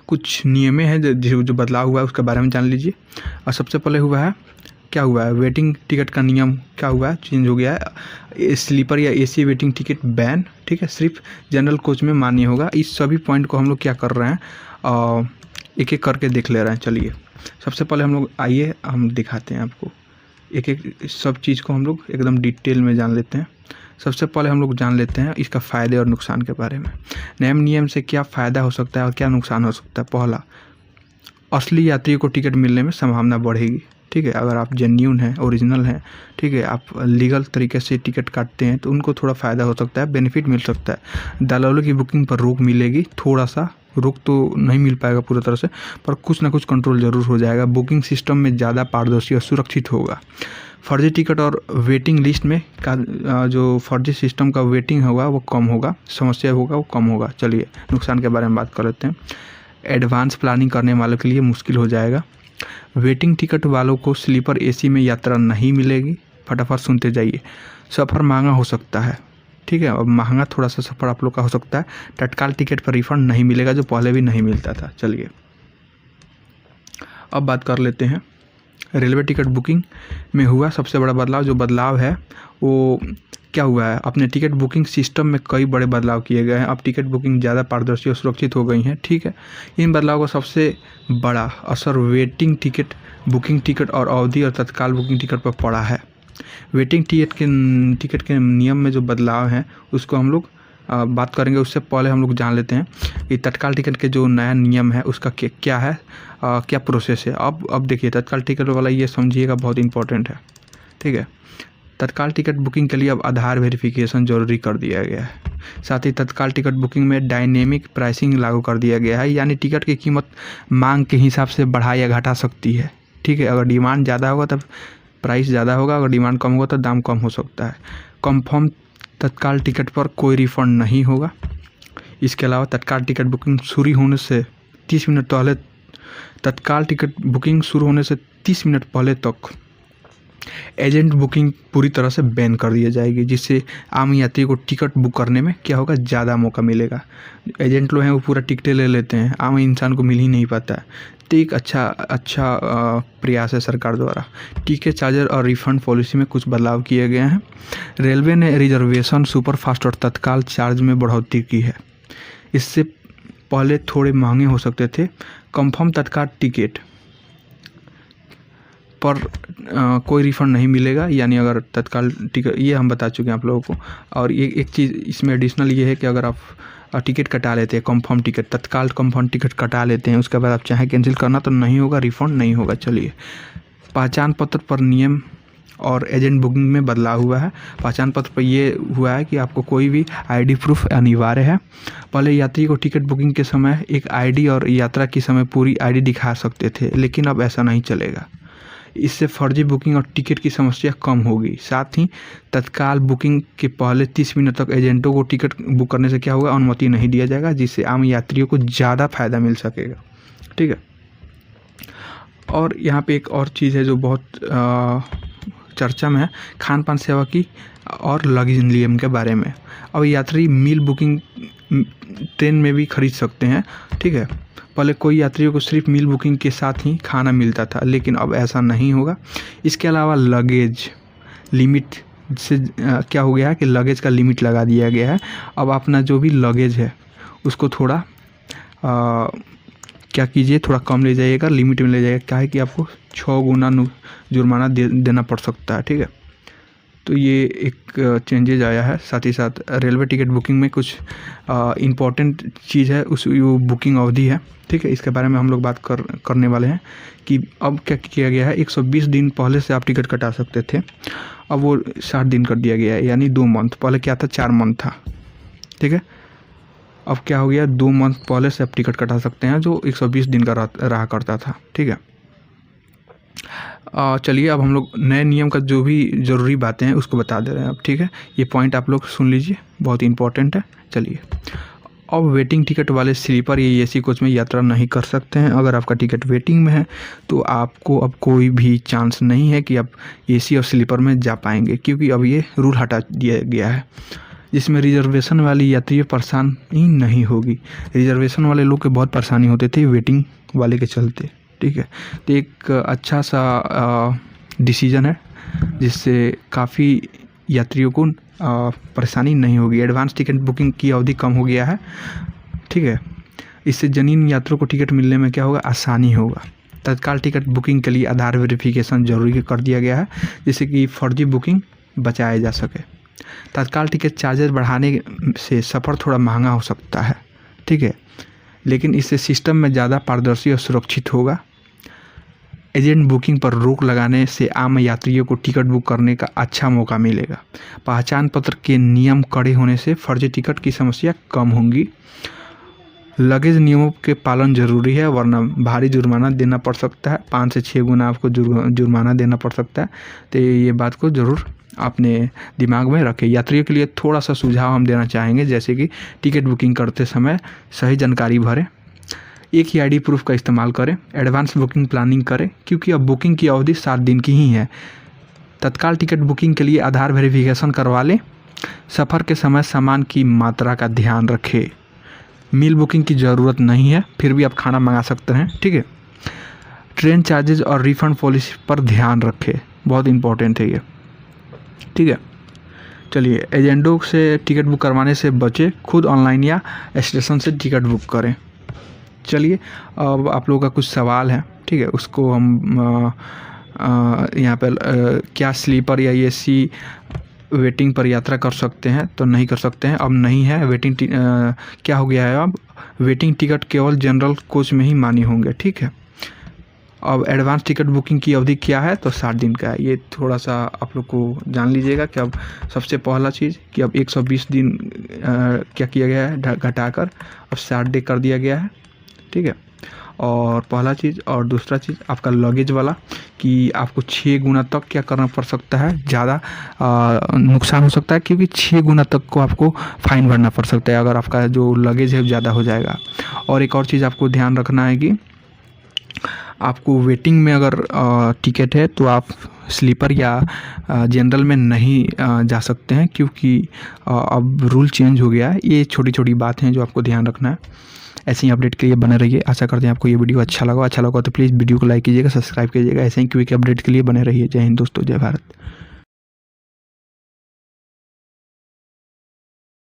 कुछ नियमें हैं जो बदलाव हुआ है उसके बारे में जान लीजिए। और सबसे पहले हुआ है, क्या हुआ है, वेटिंग टिकट का नियम क्या हुआ है, चेंज हो गया है। स्लीपर या एसी वेटिंग टिकट बैन, ठीक है, सिर्फ जनरल कोच में मान्य होगा। इस सभी पॉइंट को हम लोग क्या कर रहे हैं, एक एक करके देख ले रहे हैं। चलिए सबसे पहले हम लोग आइए हम दिखाते हैं आपको, एक एक सब चीज़ को हम लोग एकदम डिटेल में जान लेते हैं। सबसे पहले हम लोग जान लेते हैं इसका फ़ायदे और नुकसान के बारे में। नए नियम से क्या फ़ायदा हो सकता है और क्या नुकसान हो सकता है। पहला, असली यात्री को टिकट मिलने में संभावना बढ़ेगी, ठीक है। अगर आप जेन्युइन हैं, ओरिजिनल हैं, ठीक है, आप लीगल तरीके से टिकट काटते हैं तो उनको थोड़ा फ़ायदा हो सकता है, बेनिफिट मिल सकता है। दलालों की बुकिंग पर रोक मिलेगी, थोड़ा सा रोक तो नहीं मिल पाएगा पूरी तरह से, पर कुछ ना कुछ कंट्रोल ज़रूर हो जाएगा। बुकिंग सिस्टम में ज़्यादा पारदर्शी और सुरक्षित होगा। फर्जी टिकट और वेटिंग लिस्ट में का जो फर्जी सिस्टम का वेटिंग होगा वो कम होगा, समस्या होगा वो कम होगा। चलिए नुकसान के बारे में बात कर लेते हैं। एडवांस प्लानिंग करने वालों के लिए मुश्किल हो जाएगा। वेटिंग टिकट वालों को स्लीपर एसी में यात्रा नहीं मिलेगी। फटाफट सुनते जाइए। सफ़र महंगा हो सकता है, ठीक है, अब महंगा थोड़ा सा सफ़र आप लोग का हो सकता है। तत्काल टिकट पर रिफंड नहीं मिलेगा, जो पहले भी नहीं मिलता था। चलिए अब बात कर लेते हैं रेलवे टिकट बुकिंग में हुआ सबसे बड़ा बदलाव। जो बदलाव है वो क्या हुआ है, अपने टिकट बुकिंग सिस्टम में कई बड़े बदलाव किए गए हैं। अब टिकट बुकिंग ज़्यादा पारदर्शी और सुरक्षित हो गई हैं, ठीक है। इन बदलाव का सबसे बड़ा असर वेटिंग टिकट, बुकिंग टिकट और अवधि और तत्काल बुकिंग टिकट पर पड़ा है। वेटिंग टिकट के नियम में जो बदलाव हैं उसको हम लोग बात करेंगे। उससे पहले हम लोग जान लेते हैं कि तत्काल टिकट के जो नया नियम है उसका क्या है, क्या प्रोसेस है। अब देखिए तत्काल टिकट वाला ये समझिएगा, बहुत इंपॉर्टेंट है, ठीक है। तत्काल टिकट बुकिंग के लिए अब आधार वेरिफिकेशन जरूरी कर दिया गया है। साथ ही तत्काल टिकट बुकिंग में डायनेमिक प्राइसिंग लागू कर दिया गया है, यानी टिकट की कीमत मांग के हिसाब से बढ़ा या घटा सकती है, ठीक है। अगर डिमांड ज़्यादा होगा तब प्राइस ज़्यादा होगा, अगर डिमांड कम होगा तो दाम कम हो सकता है। कंफर्म तत्काल टिकट पर कोई रिफंड नहीं होगा। इसके अलावा तत्काल टिकट बुकिंग शुरू होने से 30 मिनट पहले, तत्काल टिकट बुकिंग शुरू होने से 30 मिनट पहले तक एजेंट बुकिंग पूरी तरह से बैन कर दी जाएगी, जिससे आम यात्री को टिकट बुक करने में क्या होगा, ज़्यादा मौका मिलेगा। एजेंट लोग हैं वो पूरा टिकटें ले लेते हैं, आम इंसान को मिल ही नहीं पाता है। तो एक अच्छा प्रयास है सरकार द्वारा। टिकट चार्जर और रिफंड पॉलिसी में कुछ बदलाव किए गए हैं। रेलवे ने रिजर्वेशन, सुपरफास्ट और तत्काल चार्ज में बढ़ोतरी की है। इससे पहले थोड़े महंगे हो सकते थे। कंफर्म तत्काल टिकट पर कोई रिफ़ंड नहीं मिलेगा, यानी अगर तत्काल टिकट, ये हम बता चुके हैं आप लोगों को। और ये एक चीज़ इसमें एडिशनल ये है कि अगर आप टिकट कटा लेते हैं, कंफर्म टिकट, तत्काल कंफर्म टिकट कटा लेते हैं, उसके बाद आप चाहें कैंसिल करना तो नहीं होगा, रिफ़ंड नहीं होगा। चलिए पहचान पत्र पर नियम और एजेंट बुकिंग में बदलाव हुआ है। पहचान पत्र पर ये हुआ है कि आपको कोई भी आईडी प्रूफ अनिवार्य है। पहले यात्री को टिकट बुकिंग के समय एक आईडी और यात्रा के समय पूरी आईडी दिखा सकते थे, लेकिन अब ऐसा नहीं चलेगा। इससे फर्जी बुकिंग और टिकट की समस्या कम होगी। साथ ही तत्काल बुकिंग के पहले 30 मिनट तक एजेंटों को टिकट बुक करने से क्या होगा, अनुमति नहीं दिया जाएगा, जिससे आम यात्रियों को ज़्यादा फायदा मिल सकेगा, ठीक है। और यहाँ पे एक और चीज़ है जो बहुत चर्चा में है, खान पान सेवा की और लगेज नियम के बारे में। अब यात्री मील बुकिंग ट्रेन में भी खरीद सकते हैं, ठीक है। पहले कोई यात्रियों को सिर्फ मील बुकिंग के साथ ही खाना मिलता था, लेकिन अब ऐसा नहीं होगा। इसके अलावा लगेज लिमिट से क्या हो गया है कि लगेज का लिमिट लगा दिया गया है। अब अपना जो भी लगेज है उसको थोड़ा क्या कीजिए, थोड़ा कम ले जाइएगा, लिमिट में ले जाइएगा। क्या है कि आपको 6 गुना जुर्माना देना पड़ सकता है, ठीक है। तो ये एक चेंजेज आया है। साथ ही साथ रेलवे टिकट बुकिंग में कुछ इम्पॉर्टेंट चीज़ है, वो बुकिंग अवधि है, ठीक है। इसके बारे में हम लोग बात करने वाले हैं कि अब क्या किया गया है। 120 दिन पहले से आप टिकट कटा सकते थे, अब वो 60 दिन कर दिया गया है, यानी 2 मंथ। पहले क्या था, 4 मंथ था, ठीक है। अब क्या हो गया, 2 मंथ पहले से आप टिकट कटा सकते हैं, जो 120 दिन का रहा करता था, ठीक है। चलिए अब हम लोग नए नियम का जो भी ज़रूरी बातें हैं उसको बता दे रहे हैं अब, ठीक है। ये पॉइंट आप लोग सुन लीजिए, बहुत इंपॉर्टेंट है। चलिए अब वेटिंग टिकट वाले स्लीपर या एसी कोच में यात्रा नहीं कर सकते हैं। अगर आपका टिकट वेटिंग में है तो आपको अब कोई भी चांस नहीं है कि आप एसी और स्लीपर में जा पाएंगे, क्योंकि अब ये रूल हटा दिया गया है। जिसमें रिजर्वेशन वाली यात्री परेशानी नहीं होगी। रिजर्वेशन वाले लोग के बहुत परेशानी होते थे वेटिंग वाले के चलते, ठीक है। तो एक अच्छा सा डिसीजन है जिससे काफ़ी यात्रियों को परेशानी नहीं होगी। एडवांस टिकट बुकिंग की अवधि कम हो गया है, ठीक है। इससे जनीन यात्रियों को टिकट मिलने में क्या होगा, आसानी होगा। तत्काल टिकट बुकिंग के लिए आधार वेरिफिकेशन जरूरी कर दिया गया है, जिससे कि फर्जी बुकिंग बचाया जा सके। तत्काल टिकट चार्जेस बढ़ाने से सफ़र थोड़ा महंगा हो सकता है, ठीक है, लेकिन इससे सिस्टम में ज़्यादा पारदर्शी और सुरक्षित होगा। एजेंट बुकिंग पर रोक लगाने से आम यात्रियों को टिकट बुक करने का अच्छा मौका मिलेगा। पहचान पत्र के नियम कड़े होने से फर्जी टिकट की समस्या कम होंगी। लगेज नियमों के पालन जरूरी है, वरना भारी जुर्माना देना पड़ सकता है। 5 से 6 गुना आपको जुर्माना देना पड़ सकता है। तो ये बात को ज़रूर अपने दिमाग में रखें। यात्रियों के लिए थोड़ा सा सुझाव हम देना चाहेंगे, जैसे कि टिकट बुकिंग करते समय सही जानकारी भरें, एक ही आईडी प्रूफ का इस्तेमाल करें, एडवांस बुकिंग प्लानिंग करें, क्योंकि अब बुकिंग की अवधि 7 दिन की ही है। तत्काल टिकट बुकिंग के लिए आधार वेरिफिकेशन करवा लें। सफ़र के समय सामान की मात्रा का ध्यान रखें। मील बुकिंग की ज़रूरत नहीं है, फिर भी आप खाना मंगा सकते हैं, ठीक है। ट्रेन चार्जेज और रिफ़ंड पॉलिसी पर ध्यान रखें, बहुत इंपॉर्टेंट है ये, ठीक है। चलिए, एजेंटों से टिकट बुक करवाने से बचें, खुद ऑनलाइन या स्टेशन से टिकट बुक करें। चलिए, अब आप लोगों का कुछ सवाल है, ठीक है, उसको हम यहाँ पर क्या स्लीपर या एसी वेटिंग पर यात्रा कर सकते हैं, तो नहीं कर सकते हैं, अब नहीं है। वेटिंग क्या हो गया है, अब वेटिंग टिकट केवल जनरल कोच में ही मान्य होंगे, ठीक है। अब एडवांस टिकट बुकिंग की अवधि क्या है, तो 7 दिन का है। ये थोड़ा सा आप लोग को जान लीजिएगा कि अब सबसे पहला चीज़ कि अब 120 दिन क्या किया गया है, घटाकर अब 60 डे कर दिया गया है, ठीक है। और पहला चीज़, और दूसरा चीज़ आपका लगेज वाला कि आपको 6 गुना तक क्या करना पड़ सकता है, ज़्यादा नुकसान हो सकता है, क्योंकि 6 गुना तक को आपको फ़ाइन भरना पड़ सकता है अगर आपका जो लगेज है ज़्यादा हो जाएगा। और एक और चीज़ आपको ध्यान रखना है कि आपको वेटिंग में अगर टिकट है तो आप स्लीपर या जनरल में नहीं जा सकते हैं, क्योंकि अब रूल चेंज हो गया है। ये छोटी छोटी बातें हैं जो आपको ध्यान रखना है। ऐसे ही अपडेट के लिए बने रहिए। आशा करते हैं आपको ये वीडियो अच्छा लगा तो प्लीज़ वीडियो को लाइक कीजिएगा, सब्सक्राइब कीजिएगा। ऐसे ही क्विक अपडेट के लिए बने रहिए। जय हिंद दोस्तों, जय भारत।